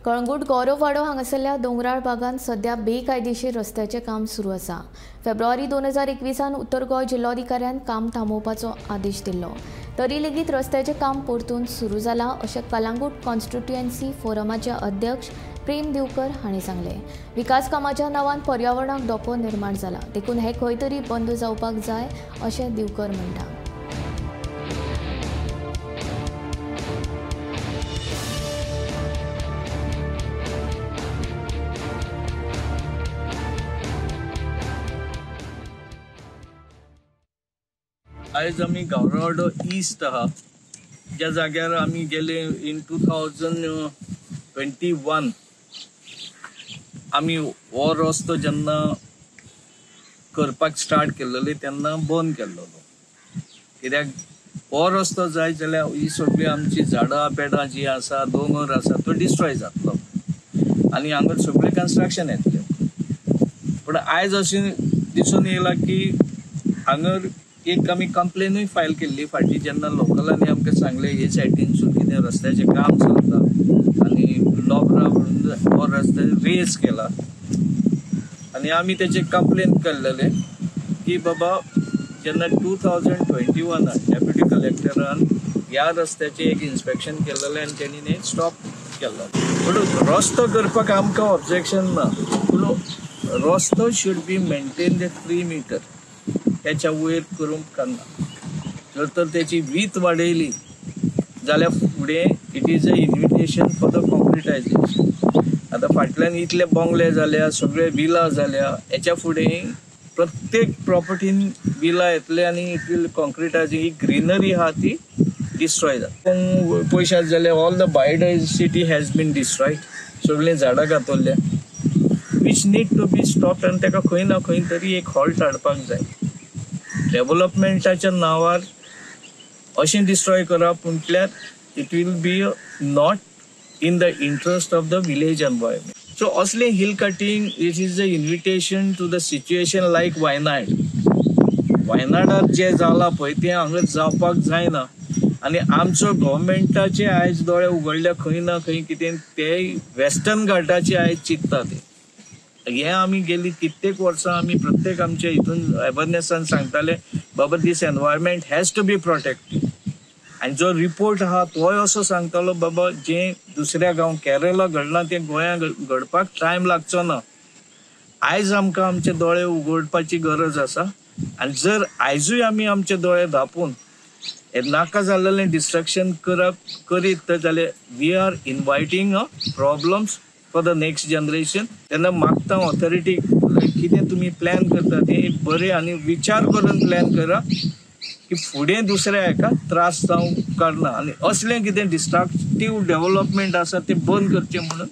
कळंगूट गौरववाडो हांगासरल्या दोंगराळ भागांत सध्या बेकायदेशीर रस्त्याचे काम सुरू आसा। फेब्रुवारी 2021 उत्तर गोंय जिल्लोधिकाऱ्यान काम थांबोवपाचो आदेश दिल्लो। तरी लेगीत रस्त्याचे काम परतून सुरू जाला अशें कळंगूट कॉन्स्टिट्युएन्सी फोरमाचे अध्यक्ष प्रेम दिवकर हांणी सांगले। विकास कामाच्या नांवान पर्यावरणाक धोको निर्माण जाला, देखून हे खंय तरी बंद जावपाक जाय अशें दिवकर म्हणटा। आज आम्ही गौरववाडो ईस्ट आहा ज्या जाग्यार आम्ही गेले इन 2021 आम्ही हो रस्तो जेन्ना करपाक स्टार्ट केल्ले तेन्ना बंद केल्लो, कित्याक हो रस्तो जाय जाल्यार ही सगळी आमची झाडां पेडां जी आसा, दोंगर आसा तो डिस्ट्रॉय जातलो आनी हांगा सगळे कन्स्ट्रक्शन येतले। पण आयज अशें दिसून येयला की हांगर एक आमी कंप्लेनूय फायल केल्ली फाटी, जेन्ना लोकलांनी आमकां सांगले हे सायडीनसून कितें रस्त्याचें काम चलता आनी लोबरा म्हणून हो रस्तो रेज केला आनी आमी तेचे कंप्लेन केल्लेले की बाबा जेन्ना 2021 डेप्युटी कलेक्टरान ह्या रस्त्याचे एक इन्स्पेक्शन केल्लें आनी तेणी स्टॉप केलो। पूण रस्तो करपाक आमकां ऑब्जेक्शन ना, पूण रस्तो शूड बी मेंटेन्ड 3 मीटर, त्याच्या वयर करूंक कांना। जर तर त्याची वीथ वाडयली जाल्यार फुडें it is a invitation for the concretisation. आतां फाटल्यान इतले बंगले जाल्या, सगळे विला जाल्या, हेच्या फुडें प्रत्येक प्रॉपर्टीन विला येतले आनी इट वील कॉन्क्रिटायझिंग, ही ग्रीनरी आहा ती डिस्ट्रॉय जाता। पळयशात जाल्यार all the biodiversity has been destroyed, सगळीं झाडां घातोल्ल्या which need to be stopped आनी ताका खंय ना खंय तरी एक हॉल्ट हाडपाक जाय। डेव्हलपमेंटाच्या नावार अशें डिस्ट्रॉय करप म्हटल्यार it will be not in the interest of the village environment. So असले hill cutting it is a invitation to the situation like वायनाडार जे जाला पळय तें हांगा जावपाक जायना आनी आमचो गव्हर्मेंटाचे आयज दोळे उगडल्या खंय ना खंय कितें ते वेस्टर्न घाटाचे आयज चिंतता ते। हे आमी गेली कित्येक वर्सां आमी प्रत्येक आमच्या हितून अवेरनेसान सांगताले बाबा this environment has to be protected आनी जो रिपोर्ट आहा तोय असो सांगतालो बाबा जे दुसऱ्या गांव केरला घडलां तें गोंया घडपाक टायम लागचो ना। आयज आमकां आमचे दोळे उगडपाची गरज आसा आनी जर आयजूय आमी आमचे दोळे धांपून हे नाका जाल्लें डिस्ट्रक्शन करीत जाल्यार we are inviting a problems for the next generation. तेन्ना मागता ऑथॉरिटी कितें तुमी प्लॅन करता तें बरें आनी विचार करून प्लॅन करा की फुडें दुसऱ्या हेका त्रास जावंक काडना आनी असलें कितें डिस्ट्रक्टीव डेव्हलपमेंट आसा तें बंद करचें म्हणून